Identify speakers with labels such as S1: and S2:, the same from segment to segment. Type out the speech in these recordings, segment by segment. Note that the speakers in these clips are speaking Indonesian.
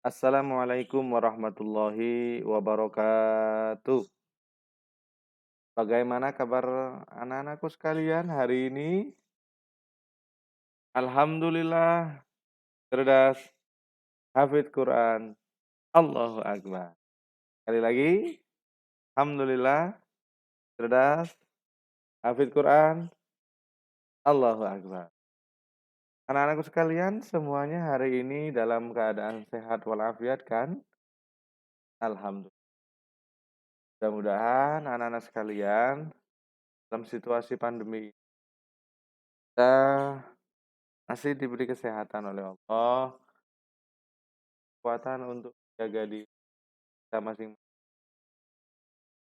S1: Assalamualaikum warahmatullahi wabarakatuh. Bagaimana kabar anak-anakku sekalian hari ini? Alhamdulillah cerdas, hafid Quran. Allahu Akbar. Sekali lagi, Alhamdulillah cerdas, hafid Quran. Allahu Akbar. Anak-anakku sekalian, semuanya hari ini dalam keadaan sehat walafiat kan? Alhamdulillah. Mudah-mudahan anak-anak sekalian dalam situasi pandemi kita masih diberi kesehatan oleh Allah, kekuatan untuk jaga diri kita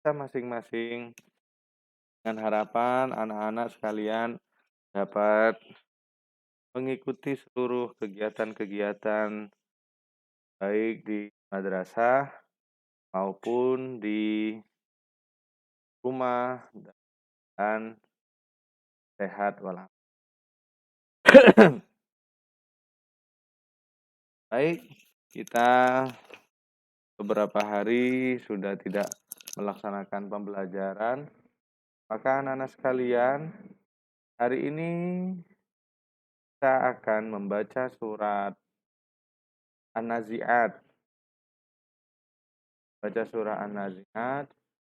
S1: masing-masing dengan harapan anak-anak sekalian dapat mengikuti seluruh kegiatan-kegiatan baik di madrasah maupun di rumah dan sehat walafiat. Baik, kita beberapa hari sudah tidak melaksanakan pembelajaran, maka anak-anak sekalian, hari ini kita akan membaca surat An-Nazi'at. Baca surah An-Nazi'at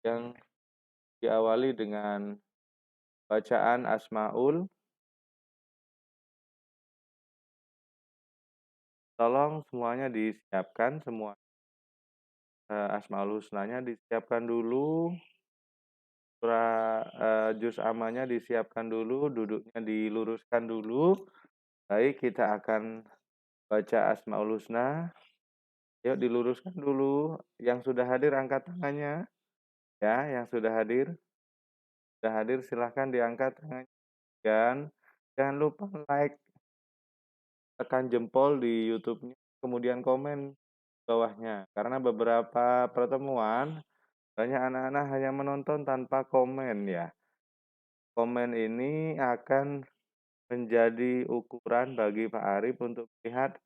S1: yang diawali dengan bacaan Asmaul. Tolong semuanya disiapkan, semua Asmaul Husnanya disiapkan dulu, juz amanya disiapkan dulu, duduknya diluruskan dulu. Baik, kita akan baca Asmaul Husna. Yuk diluruskan dulu. Yang sudah hadir angkat tangannya. Ya, yang sudah hadir. Sudah hadir silahkan diangkat tangannya. Dan jangan lupa like, tekan jempol di YouTube-nya, kemudian komen bawahnya. Karena beberapa pertemuan banyak anak-anak hanya menonton tanpa komen ya. Komen ini akan menjadi ukuran bagi Pak Arif untuk melihat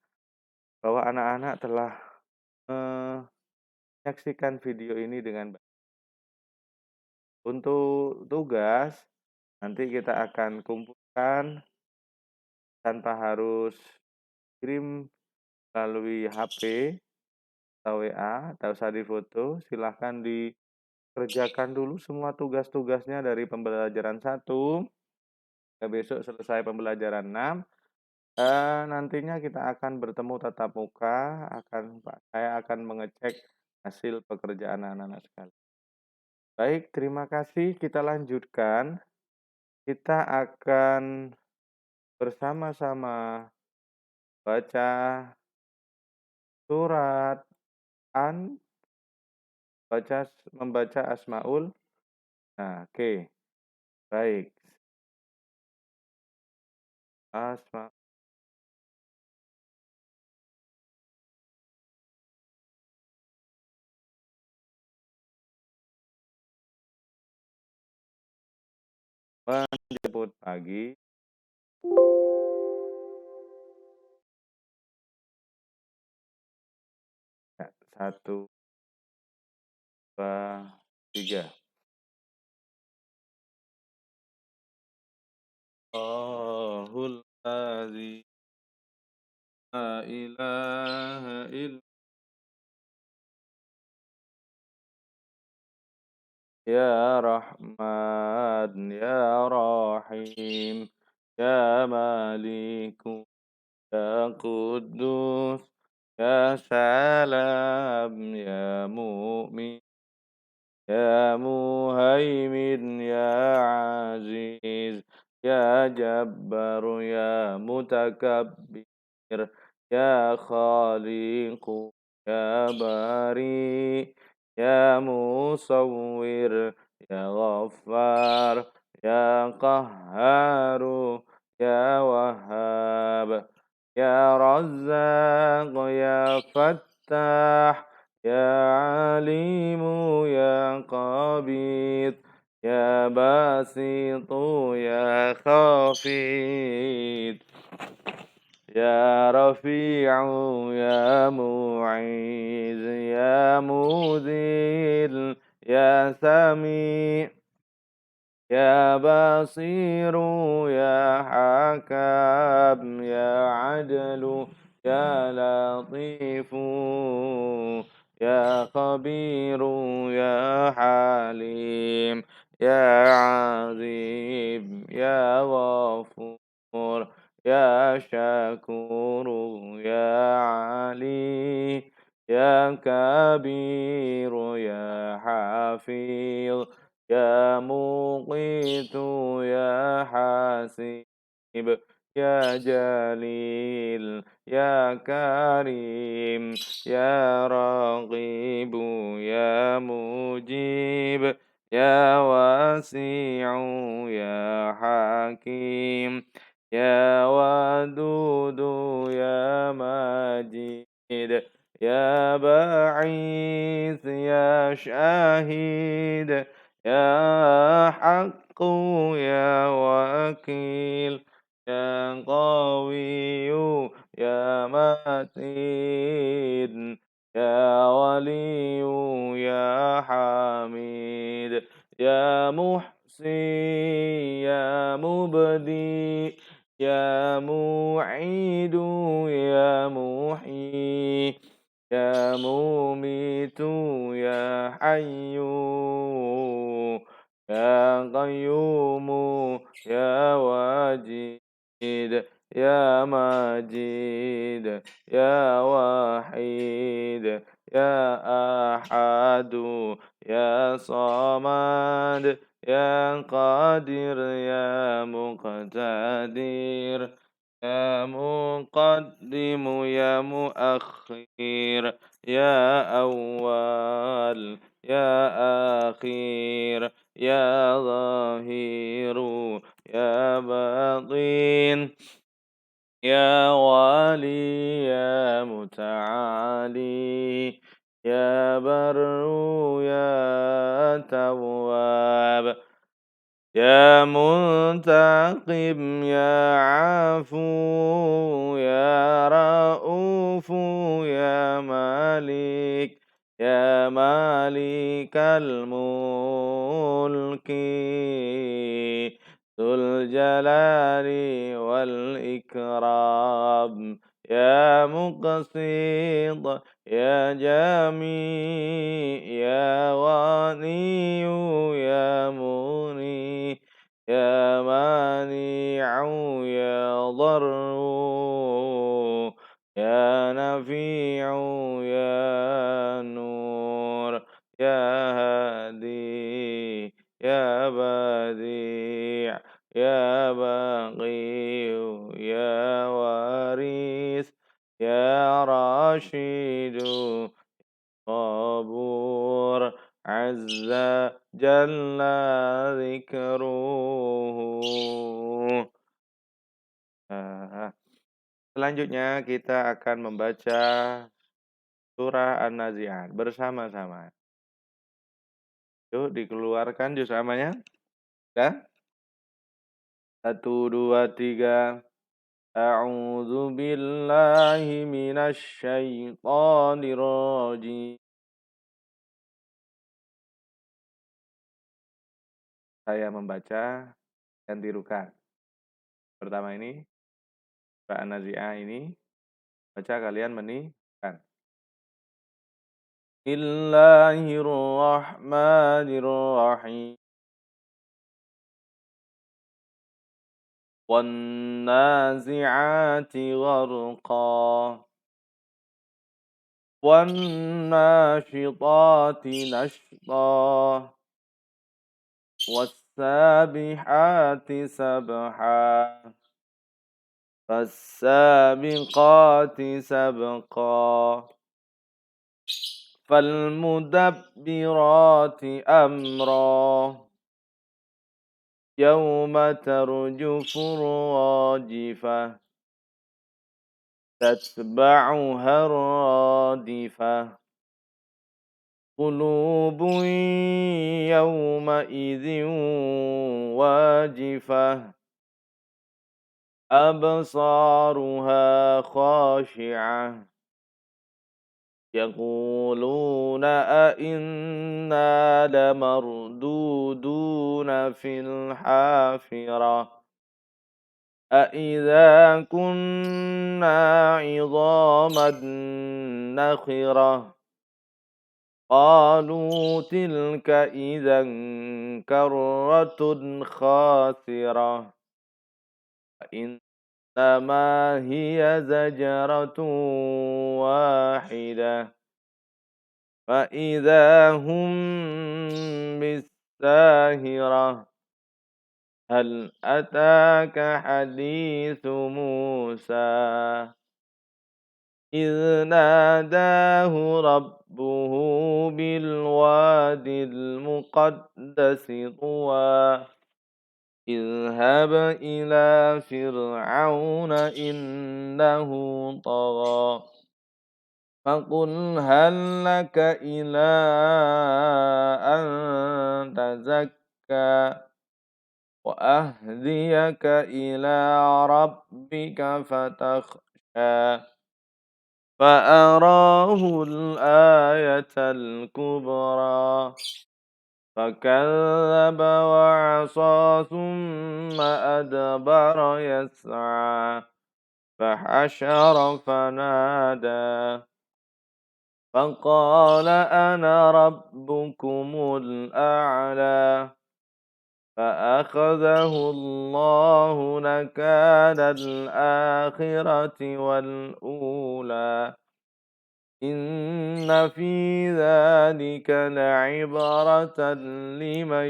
S1: bahwa anak-anak telah menyaksikan video ini dengan baik. Untuk tugas, nanti kita akan kumpulkan tanpa harus kirim melalui HP atau WA, tak usah difoto, silahkan dikerjakan dulu semua tugas-tugasnya dari pembelajaran 1, besok selesai pembelajaran 6. Nantinya kita akan bertemu tatap muka, saya akan mengecek hasil pekerjaan anak-anak sekalian. Baik, terima kasih. Kita lanjutkan. Kita akan bersama-sama baca surat An, membaca Asmaul. Nah, oke. Baik. Asma menjemput pagi. 1, 2, 3. Allahul ladzi la ilaha illa ya Rahman ya Rahim ya Maliku ya Quddus ya Salam ya Mu'min ya Muhaimin ya Aziz ya Jabbar ya Mutakabbir ya Khaliqu ya Bari ya Musawwir ya Ghaffar ya Qahharu ya Wahhab ya Razzaq ya Fattah ya Alimu ya Qabid ya Basitu ya Khafid يا رفيع يا معيذ يا مذل يا سميع يا بصير يا حكم يا عدل يا لطيف يا خبير يا حليم يا عظيم يا غفور يا شكور يا علي يا كبير يا حفيظ يا مقيت يا حسيب يا جليل يا كريم يا رقيب يا مجيب يا واسع يا حكيم يا ودود يا مجيد يا بعيث يا شهيد يا حق يا وكيل يا قوي يا متين يا ولي يا حميد يا محصي يا مبدي يا معيد يا محيي يا مميت يا حي يا قيوم يا واجد يا مجيد يا وحيد يا أحد يا صمد يا قادر يا مقتدر يا مقدم يا مؤخر يا أول يا أخير يا ظاهر يا باطن يا والي يا متعالي يا بر يا تواب يا منتقم يا عفو يا رؤوف يا مالك يا مالك الملك ذو الجلال والإكرام يا مقسط يا جميع يا غني يا مغني يا مانع يا ضر يا نفيع يا نور يا هادي يا بديع يا بقي يا وارث يا رشيد غفور عز جل ذكره. Selanjutnya kita akan membaca surah An-Nazi'at bersama-sama. Yuk dikeluarkan juz amanya. Ya. 1, 2, 3. A'udzu billahi minasy syaithanir rajim. Saya membaca dan tirukan. Pertama ini surah An-Nazi'at ini baca kalian menirukan. Bismillahirrahmanirrahim. وَالنَّازِعَاتِ غَرْقًا وَالنَّاشِطَاتِ نَشْطًا وَالسَّابِحَاتِ سَبْحًا فَالسَّابِقَاتِ سَبْقًا فَالْمُدَبِّرَاتِ أَمْرًا يَوْمَ تَرْجُفُ الرَّاجِفَةُ تَتْبَعُهَا الرَّادِفَةُ قُلُوبٌ يَوْمَئِذٍ وَاجِفَةٌ أبصارها خاشعة يقولون أئنا لمردودون في الحافرة أإذا كنا عظاما نخرة قالوا تلك إذا كرة خاسرة إنما هي زجرة واحدة فإذا هم بالساهرة هل أتاك حديث موسى إذ ناداه ربه بالواد المقدس طوى اذهب إلى فرعون إنه طغى فقل هل لك إلى أن تزكى وأهديك إلى ربك فتخشى فأراه الآية الكبرى فكذب وعصى ثم أدبر يسعى فحشر فنادى فقال أنا ربكم الأعلى فأخذه الله نكال الآخرة والأولى إن في ذلك لعبرة لمن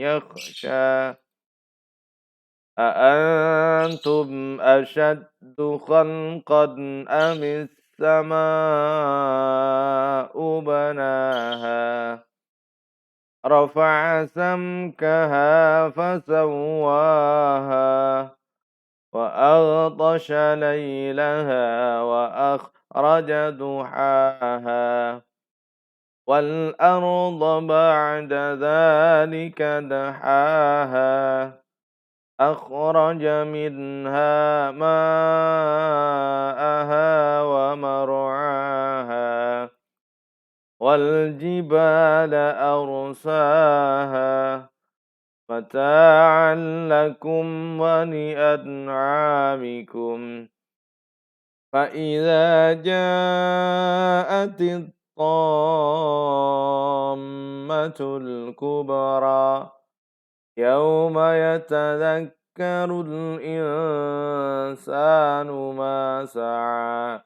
S1: يخشى أأنتم أشد خلقا أم السماء بناها رفع سمكها فسواها وأغطش ليلها وأخرج ضحاها والأرض بعد ذلك دحاها أخرج منها ماءها ومرعاها والجبال أرساها متاعا لكم ولأنعامكم فإذا جاءت الطامة الكبرى يوم يتذكر الإنسان ما سعى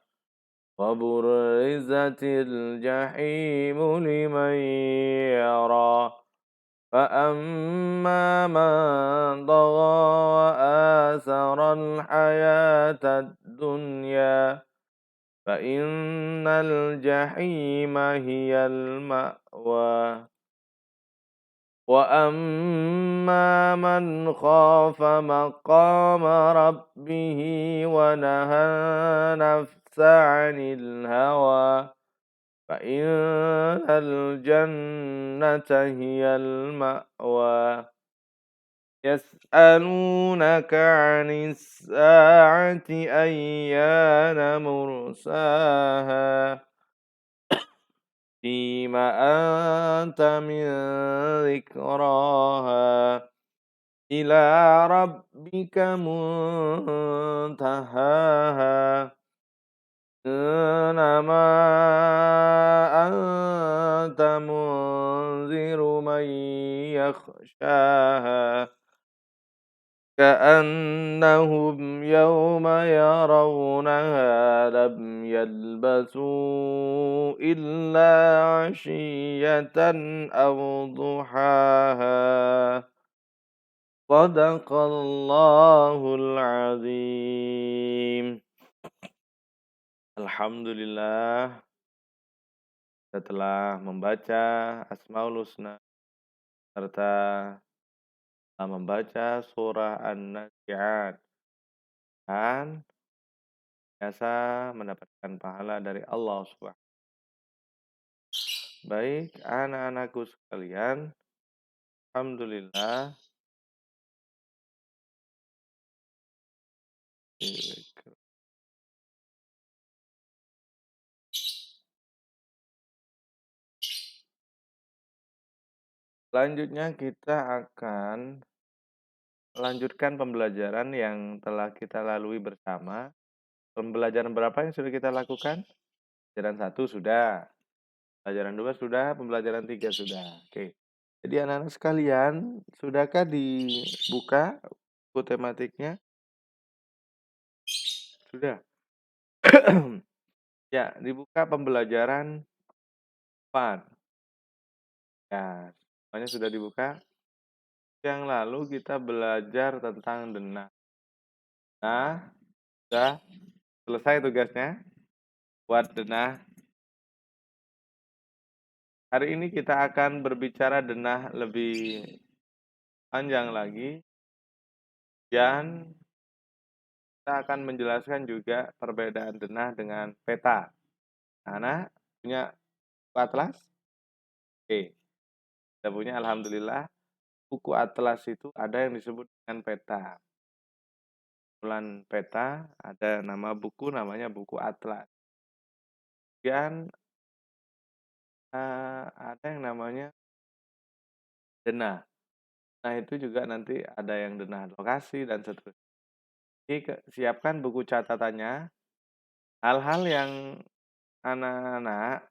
S1: وبرزت الجحيم لمن يرى فأما من طغى وآثر الحياة الدنيا فإن الجحيم هي المأوى وأما من خاف مقام ربه ونهى النفس عن الهوى فإن الجنة هي المأوى يسألونك عن الساعة أيان مرساها فيم أنت من ذكراها إلى ربك منتهاها إنما أنت منذر من يخشاها كأنهم يوم يرونها لم يلبثوا إلا عشية أو ضحاها صدق الله العظيم. Alhamdulillah, setelah membaca Asmaul Husna serta membaca surah An-Nazi'at dan biasa mendapatkan pahala dari Allah Subhanahu. Baik, anak-anakku sekalian, alhamdulillah Selanjutnya kita akan melanjutkan pembelajaran yang telah kita lalui bersama. Pembelajaran berapa yang sudah kita lakukan? Pembelajaran 1 sudah, pembelajaran 2 sudah, pembelajaran 3 sudah. Oke. Jadi anak-anak sekalian, sudahkah dibuka buku tematiknya? Sudah. Ya, dibuka pembelajaran 4. Ya, semuanya sudah dibuka. Yang lalu kita belajar tentang denah. Nah, sudah selesai tugasnya buat denah. Hari ini kita akan berbicara denah lebih panjang lagi dan kita akan menjelaskan juga perbedaan denah dengan peta. Anak punya atlas? Oke, kita punya alhamdulillah. Buku atlas itu ada yang disebut dengan peta. Kumpulan peta ada nama buku namanya buku atlas. Kemudian ada yang namanya denah. Nah, itu juga nanti ada yang denah lokasi dan seterusnya. Jadi siapkan buku catatannya. Hal-hal yang anak-anak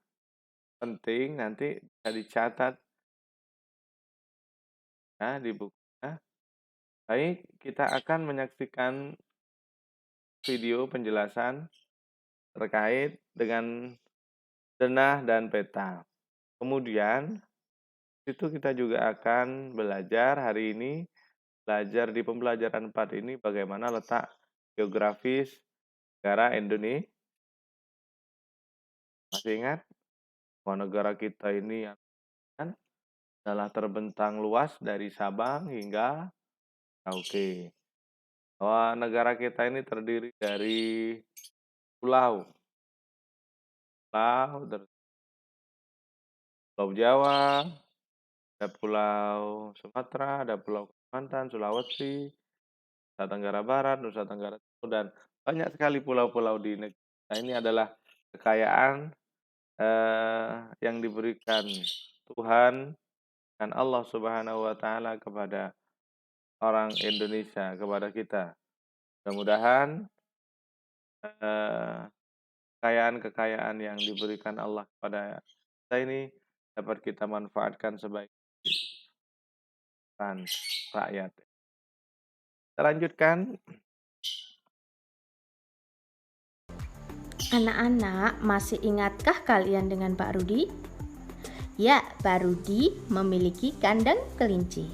S1: penting nanti bisa dicatat ya di bukunya. Baik, kita akan menyaksikan video penjelasan terkait dengan denah dan peta. Kemudian itu kita juga akan belajar hari ini, belajar di pembelajaran 4 ini bagaimana letak geografis negara Indonesia. Masih ingat bahwa negara kita ini kan adalah terbentang luas dari Sabang hingga Merauke. Bahwa negara kita ini terdiri dari pulau. Pulau Jawa, ada Pulau Sumatera, ada Pulau Kalimantan, Sulawesi, Nusa Tenggara Barat, Nusa Tenggara Timur, dan banyak sekali pulau-pulau di negara. Nah, ini adalah kekayaan yang diberikan Tuhan dan Allah Subhanahu wa taala kepada orang Indonesia, kepada kita. Mudah-mudahan kekayaan-kekayaan yang diberikan Allah kepada kita ini dapat kita manfaatkan sebaik rakyat. Kita lanjutkan.
S2: Anak-anak, masih ingatkah kalian dengan Pak Rudi? Ya, Pak Rudi memiliki kandang kelinci.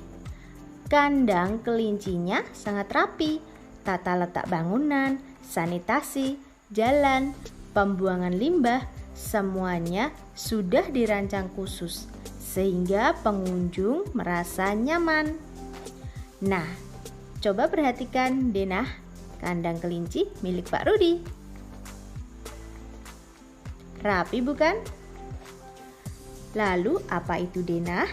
S2: Kandang kelincinya sangat rapi. Tata letak bangunan, sanitasi, jalan, pembuangan limbah, semuanya sudah dirancang khusus sehingga pengunjung merasa nyaman. Nah, coba perhatikan denah kandang kelinci milik Pak Rudi. Rapi bukan? Lalu apa itu denah?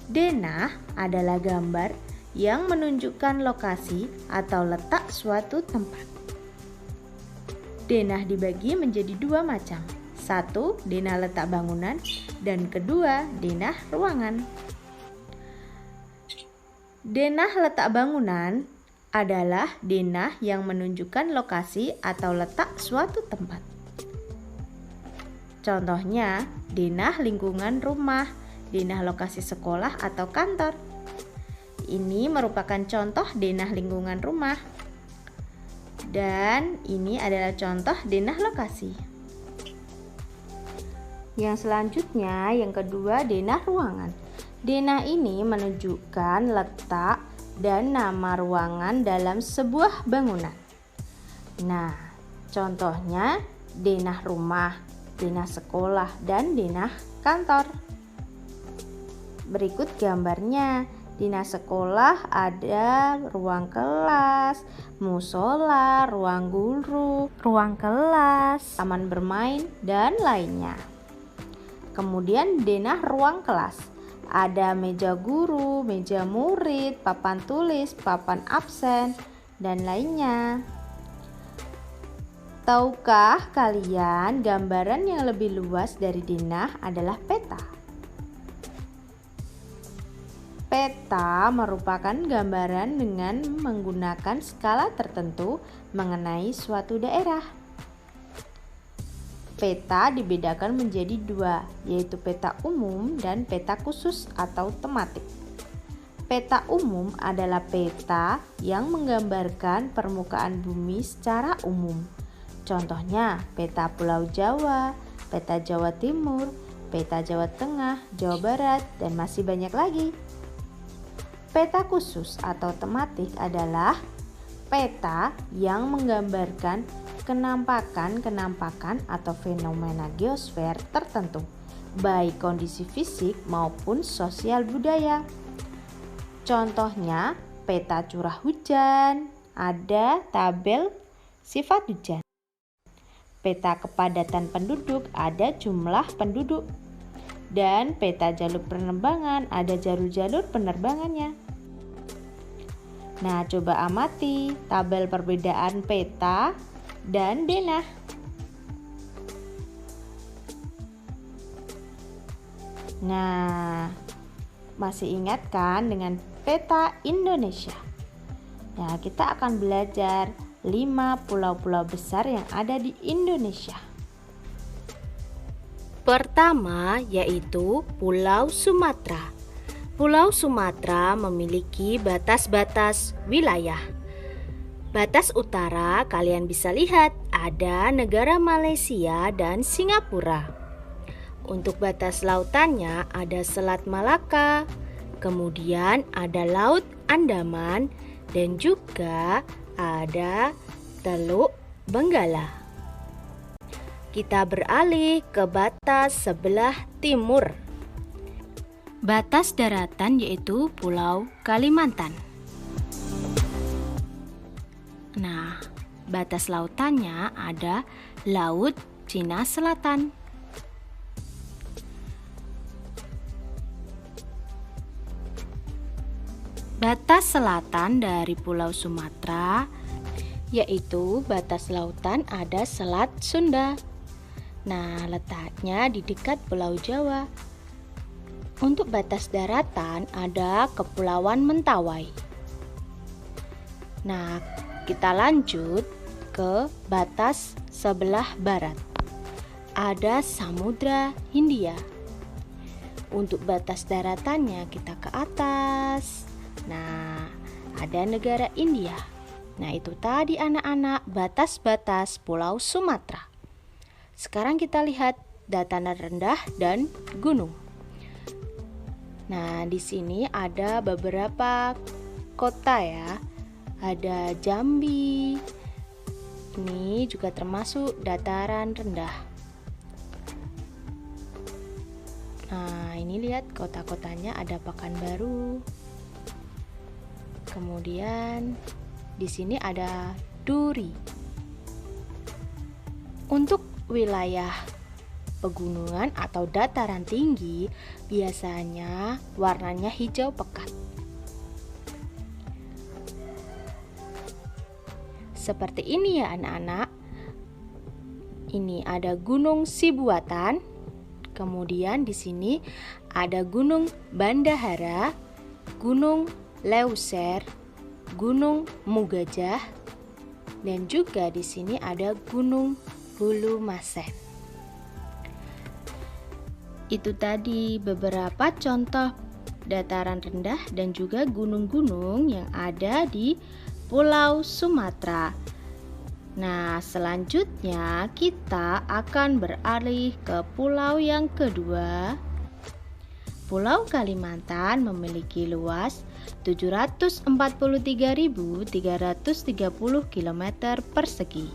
S2: Denah adalah gambar yang menunjukkan lokasi atau letak suatu tempat. Denah dibagi menjadi dua macam. Satu, denah letak bangunan, dan kedua, denah ruangan. Denah letak bangunan adalah denah yang menunjukkan lokasi atau letak suatu tempat. Contohnya, denah lingkungan rumah, denah lokasi sekolah atau kantor. Ini merupakan contoh denah lingkungan rumah. Dan ini adalah contoh denah lokasi. Yang selanjutnya, yang kedua, denah ruangan. Denah ini menunjukkan letak dan nama ruangan dalam sebuah bangunan. Nah, contohnya denah rumah, denah sekolah, dan denah kantor. Berikut gambarnya. Denah sekolah ada ruang kelas, musola, ruang guru, ruang kelas, taman bermain, dan lainnya. Kemudian denah ruang kelas. Ada meja guru, meja murid, papan tulis, papan absen, dan lainnya. Tahukah kalian gambaran yang lebih luas dari denah adalah peta? Peta merupakan gambaran dengan menggunakan skala tertentu mengenai suatu daerah. Peta dibedakan menjadi dua, yaitu peta umum dan peta khusus atau tematik. Peta umum adalah peta yang menggambarkan permukaan bumi secara umum. Contohnya, peta Pulau Jawa, peta Jawa Timur, peta Jawa Tengah, Jawa Barat, dan masih banyak lagi. Peta khusus atau tematik adalah peta yang menggambarkan kenampakan atau fenomena geosfer tertentu, baik kondisi fisik maupun sosial budaya. Contohnya, peta curah hujan, ada tabel sifat hujan. Peta kepadatan penduduk, ada jumlah penduduk. Dan peta jalur penerbangan, ada jalur-jalur penerbangannya. Nah, coba amati tabel perbedaan peta dan denah. Nah, masih ingat kan dengan peta Indonesia? Nah, kita akan belajar 5 pulau-pulau besar yang ada di Indonesia.
S3: Pertama yaitu Pulau Sumatera. Pulau Sumatera memiliki batas-batas wilayah. Batas utara kalian bisa lihat ada negara Malaysia dan Singapura. Untuk batas lautannya ada Selat Malaka, kemudian ada Laut Andaman, dan juga ada Teluk Benggala. Kita beralih ke batas sebelah timur. Batas daratan yaitu Pulau Kalimantan. Nah, batas lautannya ada Laut Cina Selatan. Batas selatan dari Pulau Sumatera yaitu batas lautan ada Selat Sunda. Nah, letaknya di dekat Pulau Jawa. Untuk batas daratan ada Kepulauan Mentawai. Nah, kita lanjut ke batas sebelah barat. Ada Samudra Hindia. Untuk batas daratannya kita ke atas. Nah, ada negara India. Nah, itu tadi anak-anak batas-batas Pulau Sumatera. Sekarang kita lihat dataran rendah dan gunung. Nah, di sini ada beberapa kota ya. Ada Jambi. Ini juga termasuk dataran rendah. Nah, ini lihat kota-kotanya ada Pekanbaru. Kemudian di sini ada Duri. Untuk wilayah pegunungan atau dataran tinggi biasanya warnanya hijau pekat. Seperti ini ya anak-anak. Ini ada Gunung Sibuatan. Kemudian di sini ada Gunung Bandahara, Gunung Leuser, Gunung Mugajah, dan juga di sini ada Gunung Hulu Masen. Itu tadi beberapa contoh dataran rendah dan juga gunung-gunung yang ada di Pulau Sumatera. Nah, selanjutnya kita akan beralih ke pulau yang kedua. Pulau Kalimantan memiliki luas 743.330 km persegi.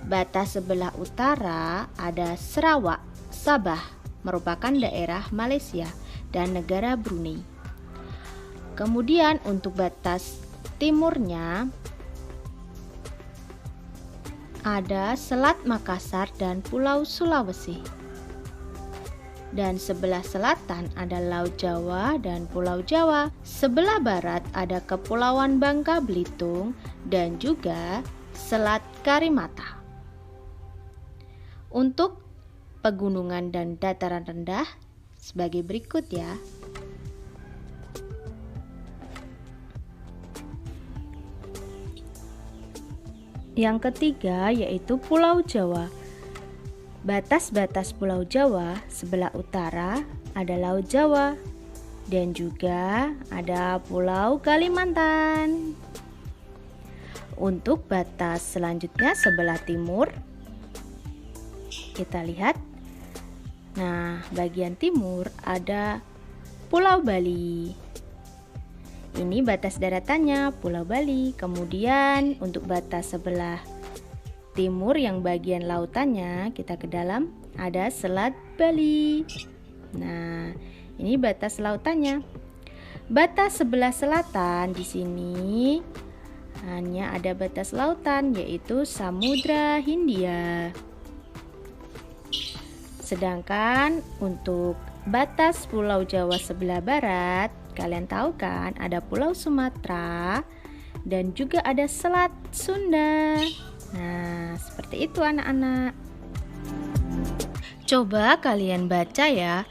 S3: Batas sebelah utara ada Sarawak, Sabah, merupakan daerah Malaysia dan negara Brunei. Kemudian untuk batas timurnya ada Selat Makassar dan Pulau Sulawesi. Dan sebelah selatan ada Laut Jawa dan Pulau Jawa. Sebelah barat ada Kepulauan Bangka Belitung dan juga Selat Karimata. Untuk pegunungan dan dataran rendah sebagai berikut ya. Yang ketiga yaitu Pulau Jawa. Batas-batas Pulau Jawa sebelah utara ada Laut Jawa dan juga ada Pulau Kalimantan. Untuk batas selanjutnya sebelah timur, kita lihat. Nah, bagian timur ada Pulau Bali. Ini batas daratannya Pulau Bali. Kemudian untuk batas sebelah timur yang bagian lautannya kita ke dalam ada Selat Bali. Nah, ini batas lautannya. Batas sebelah selatan di sini hanya ada batas lautan yaitu Samudra Hindia. Sedangkan untuk batas Pulau Jawa sebelah barat, kalian tahu kan ada Pulau Sumatera dan juga ada Selat Sunda. Nah, seperti itu anak-anak. Coba kalian baca ya,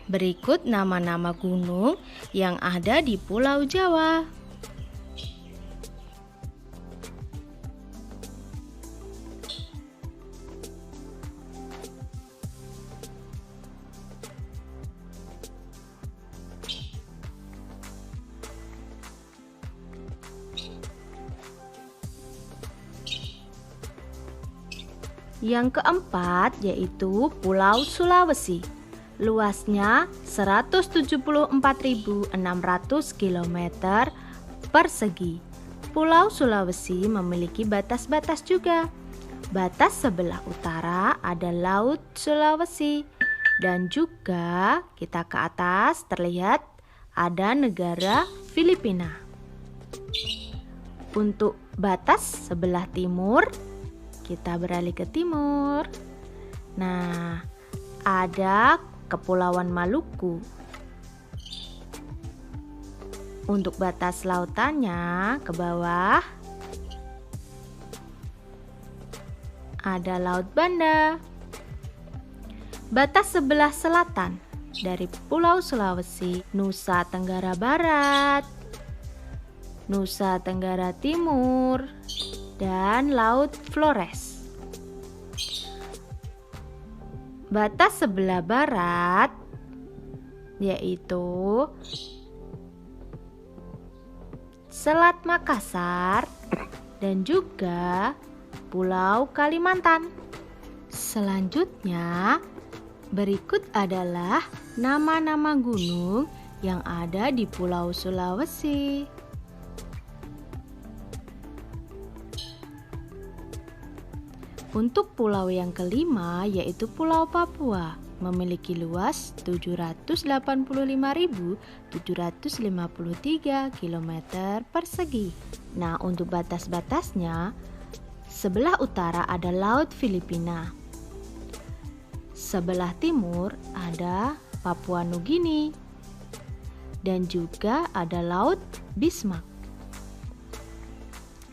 S3: berikut nama-nama gunung yang ada di Pulau Jawa. Yang keempat yaitu Pulau Sulawesi. Luasnya 174.600 km persegi. Pulau Sulawesi memiliki batas-batas juga. Batas sebelah utara ada Laut Sulawesi dan juga kita ke atas terlihat ada negara Filipina. Untuk batas sebelah timur, kita beralih ke timur. Nah, ada Kepulauan Maluku. Untuk batas lautannya ke bawah ada Laut Banda. Batas sebelah selatan dari Pulau Sulawesi, Nusa Tenggara Barat, Nusa Tenggara Timur, dan Laut Flores. Batas sebelah barat yaitu Selat Makassar dan juga Pulau Kalimantan. Selanjutnya, berikut adalah nama-nama gunung yang ada di Pulau Sulawesi. Untuk pulau yang kelima yaitu Pulau Papua, memiliki luas 785.753 km persegi. Nah, untuk batas-batasnya, sebelah utara ada Laut Filipina. Sebelah timur ada Papua Nugini. Dan juga ada Laut Bismarck.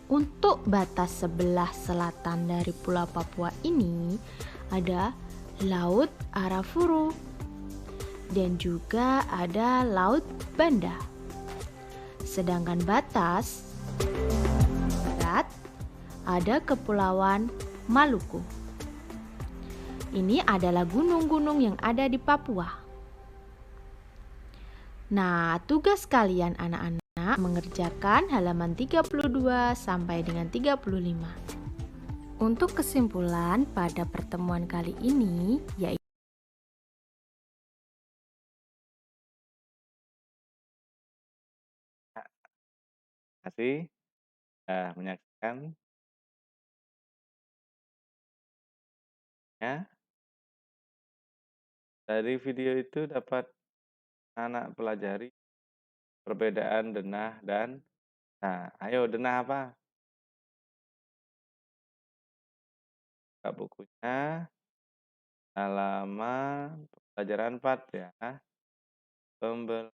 S3: Untuk batas sebelah selatan dari Pulau Papua ini ada Laut Arafuru dan juga ada Laut Banda. Sedangkan batas barat ada Kepulauan Maluku. Ini adalah gunung-gunung yang ada di Papua. Nah, tugas kalian anak-anak mengerjakan halaman 32 sampai dengan 35. Untuk kesimpulan pada pertemuan kali ini yaitu
S1: Terima kasih sudah menyaksikan ya. Dari video itu dapat anak pelajari perbedaan denah dan ayo denah apa? Buka bukunya halaman pelajaran 4 ya. Pembel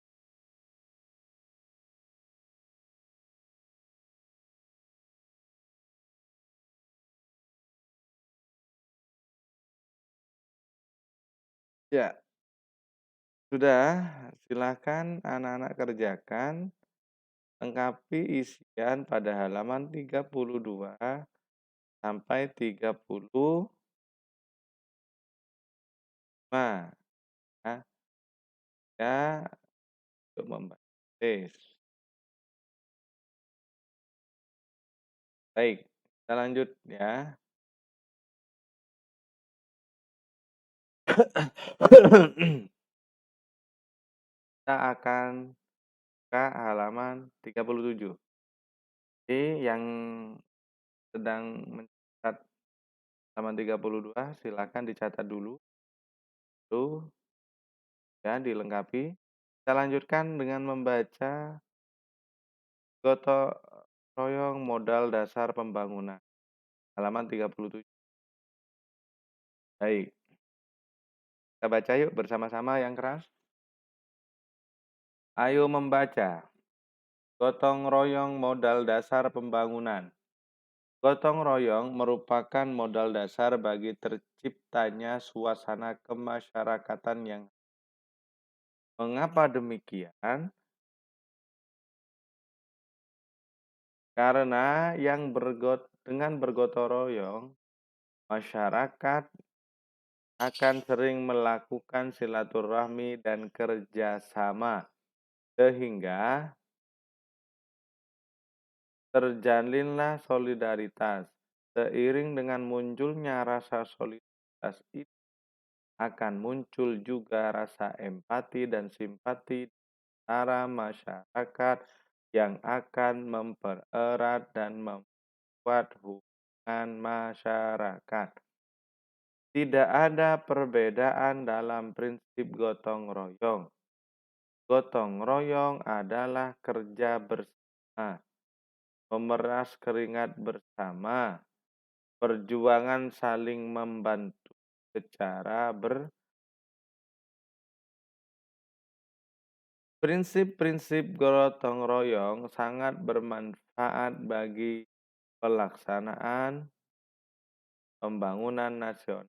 S1: ya, sudah, silakan anak-anak kerjakan, lengkapi isian pada halaman 32 sampai 35 ya, ya untuk membaca. Baik, kita lanjut ya. Kita akan ke halaman 37. Jadi yang sedang mencatat halaman 32 silakan dicatat dulu, tuh ya dilengkapi. Kita lanjutkan dengan membaca gotong royong modal dasar pembangunan, halaman 37. Baik, kita baca yuk bersama-sama yang keras. Ayo membaca. Gotong royong modal dasar pembangunan. Gotong royong merupakan modal dasar bagi terciptanya suasana kemasyarakatan yang. Mengapa demikian? Karena dengan bergotong royong, masyarakat akan sering melakukan silaturahmi dan kerjasama, sehingga terjalinlah solidaritas. Seiring dengan munculnya rasa solidaritas itu, akan muncul juga rasa empati dan simpati antara masyarakat yang akan mempererat dan membuat hubungan masyarakat. Tidak ada perbedaan dalam prinsip gotong royong. Gotong royong adalah kerja bersama, memeras keringat bersama, perjuangan saling membantu secara Prinsip-prinsip gotong royong sangat bermanfaat bagi pelaksanaan pembangunan nasional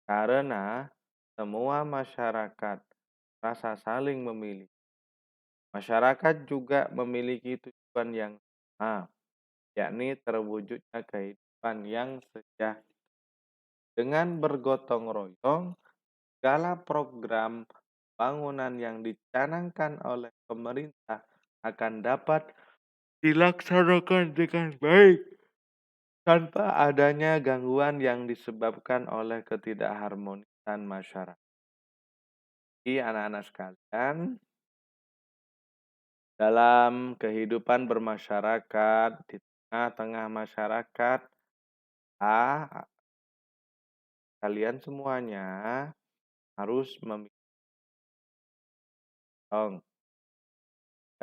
S1: karena semua masyarakat rasa saling memiliki. Masyarakat juga memiliki tujuan yang sama, yakni terwujudnya kehidupan yang sejahtera. Dengan bergotong royong, segala program bangunan yang dicanangkan oleh pemerintah akan dapat dilaksanakan dengan baik tanpa adanya gangguan yang disebabkan oleh ketidakharmonisan masyarakat. Jadi anak-anak sekalian, dalam kehidupan bermasyarakat, di tengah-tengah masyarakat, kalian semuanya harus memiliki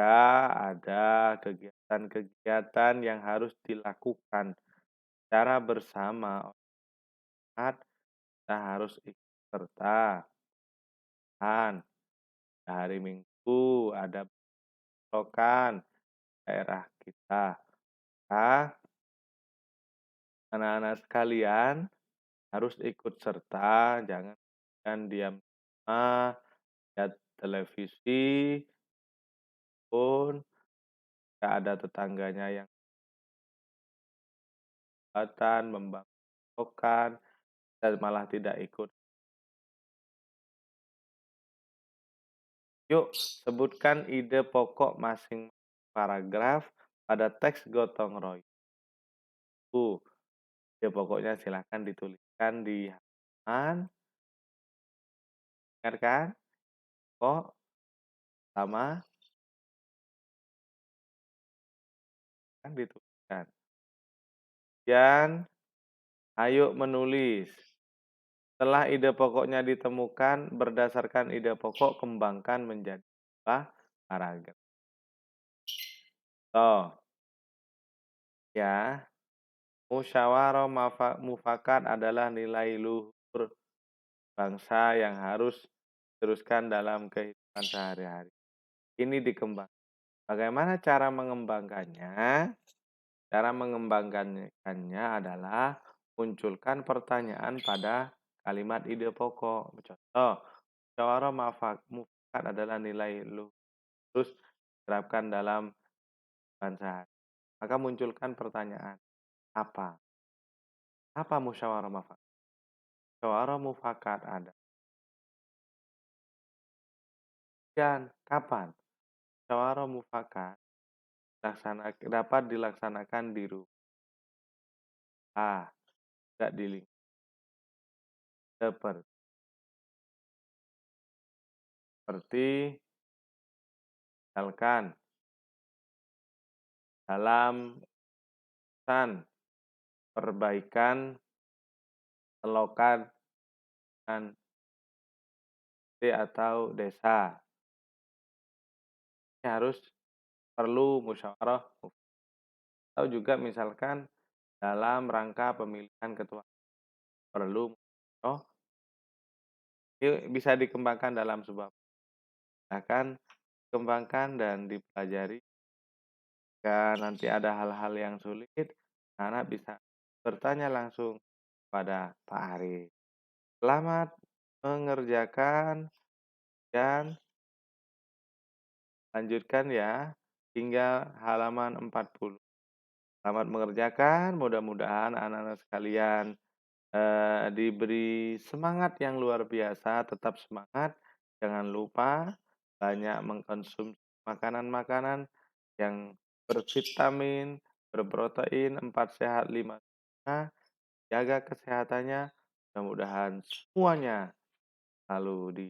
S1: ada kegiatan-kegiatan yang harus dilakukan secara bersama. Kita harus ikut serta. Hari Minggu ada besokan daerah kita. Anak-anak sekalian harus ikut serta, jangan diam lihat televisi pun tidak ada tetangganya yang membangun dan malah tidak ikut. Yuk, sebutkan ide pokok masing paragraf pada teks gotong royong. Ide pokoknya silahkan dituliskan di halaman. Dengarkan, kok sama kan dituliskan. Dan ayo menulis. Setelah ide pokoknya ditemukan, berdasarkan ide pokok kembangkan menjadi paragraf. Ya, musyawarah mufakat adalah nilai luhur bangsa yang harus diteruskan dalam kehidupan sehari-hari. Ini dikembang. Bagaimana cara mengembangkannya? Cara mengembangkannya adalah munculkan pertanyaan pada kalimat ide pokok. Contoh, musyawarah mufakat adalah nilai lurus diterapkan dalam kehidupan. Maka munculkan pertanyaan, apa? Apa musyawarah mufakat? Musyawarah mufakat ada. Dan kapan? Musyawarah mufakat dapat dilaksanakan di rumah. Tidak di lingkungan. Seperti misalkan dalam urusan perbaikan selokan dan atau desa. Ini harus perlu musyawarah atau juga misalkan dalam rangka pemilihan ketua perlu musyawarah. Ini bisa dikembangkan dalam sebuah akan dikembangkan dan dipelajari. Jika nanti ada hal-hal yang sulit, anak bisa bertanya langsung pada Pak Ari. Selamat mengerjakan dan lanjutkan ya hingga halaman 40. Selamat mengerjakan, mudah-mudahan anak-anak sekalian diberi semangat yang luar biasa, tetap semangat. Jangan lupa banyak mengkonsumsi makanan-makanan yang bervitamin, berprotein, 4 sehat, 5 sempurna. Jaga kesehatannya, mudah-mudahan semuanya selalu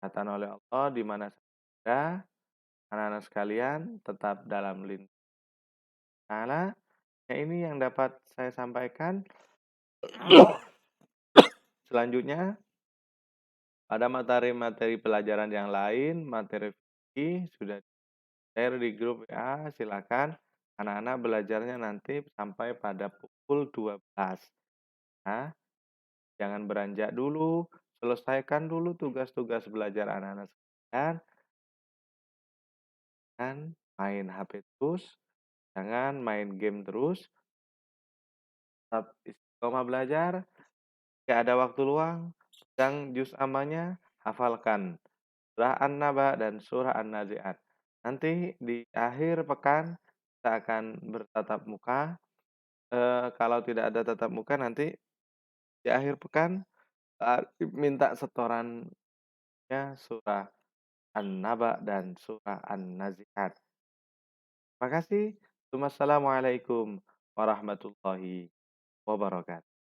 S1: diberkati oleh Allah di mana saja. Anak-anak sekalian tetap dalam lindungan Allah. Nah, ini yang dapat saya sampaikan. Selanjutnya, pada materi-materi pelajaran yang lain, materi fikih sudah share di grup WA, silakan anak-anak belajarnya nanti sampai pada pukul 12. Nah, jangan beranjak dulu, selesaikan dulu tugas-tugas belajar anak-anak sekalian, dan main HP terus, jangan main game terus, tetap istiqomah belajar. Jika ada waktu luang, pegang juz amalnya, hafalkan surah An-Naba dan surah An-Nazi'at. Nanti di akhir pekan kita akan bertatap muka. Kalau tidak ada tatap muka nanti di akhir pekan minta setorannya surah An-Naba dan surah An-Nazi'at. Terima kasih. Wassalamualaikum warahmatullahi wabarakatuh.